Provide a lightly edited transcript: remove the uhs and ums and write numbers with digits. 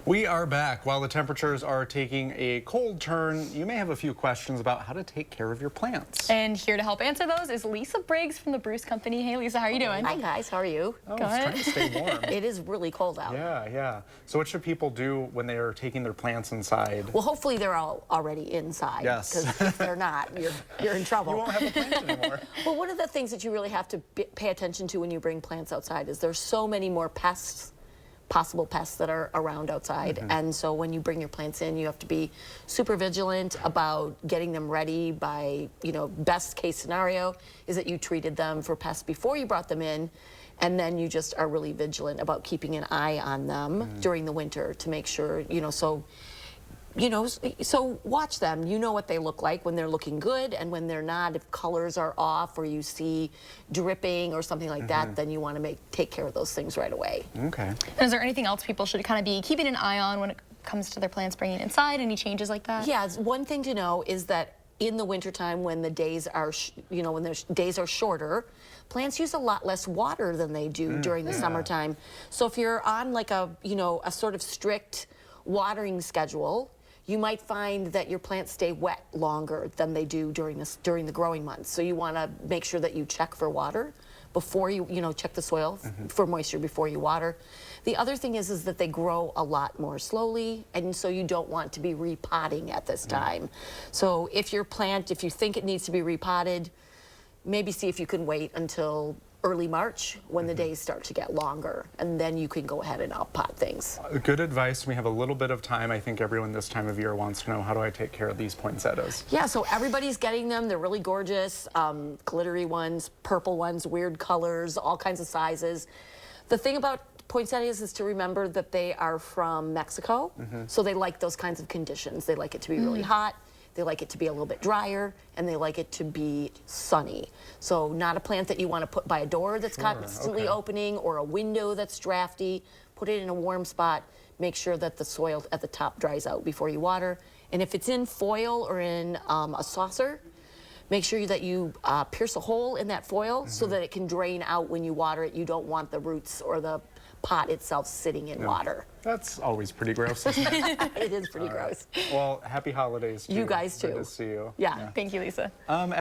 We are back. While the temperatures are taking a cold turn, you may have a few questions about how to take care of your plants. And here to help answer those is Lisa Briggs from the Bruce Company. Hey, Lisa, how are you doing? Hi, guys. How are you? Oh, it's trying to stay warm. It is really cold out. Yeah. So what should people do when they are taking their plants inside? Well, hopefully they're all already inside. Yes. Because if they're not, you're in trouble. You won't have a plant anymore. Well, one of the things that you really have to pay attention to when you bring plants outside is there's so many more possible pests that are around outside. And so when you bring your plants in, you have to be super vigilant about getting them ready by, best case scenario is that you treated them for pests before you brought them in, and then you just are really vigilant about keeping an eye on them during the winter to make sure, so watch them. You know what they look like when they're looking good and when they're not. If colors are off or you see dripping or something like that, then you want to take care of those things right away. Okay. And is there anything else people should kind of be keeping an eye on when it comes to their plants bringing inside? Any changes like that? Yeah, one thing to know is that in the wintertime when the days are, when the days are shorter, plants use a lot less water than they do during the summertime. So if you're on like a sort of strict watering schedule, you might find that your plants stay wet longer than they do during the growing months. So you want to make sure that you check for water before you check the soil for moisture before you water. The other thing is that they grow a lot more slowly, and so you don't want to be repotting at this time. So if you think it needs to be repotted, maybe see if you can wait until early March when the days start to get longer, and then you can go ahead and outpot things. Good advice. We have a little bit of time. I think everyone this time of year wants to know, how do I take care of these poinsettias? Yeah, so everybody's getting them. They're really gorgeous, glittery ones, purple ones, weird colors, all kinds of sizes. The thing about poinsettias is to remember that they are from Mexico, so they like those kinds of conditions. They like it to be really hot. They like it to be a little bit drier, and they like it to be sunny. So not a plant that you want to put by a door that's constantly opening or a window that's drafty. Put it in a warm spot. Make sure that the soil at the top dries out before you water. And if it's in foil or in a saucer, make sure that you pierce a hole in that foil so that it can drain out when you water it. You don't want the roots or the pot itself sitting in water. That's always pretty gross, isn't it? It is pretty gross. Well, happy holidays to you guys too. Good to see you. Yeah. Thank you, Lisa.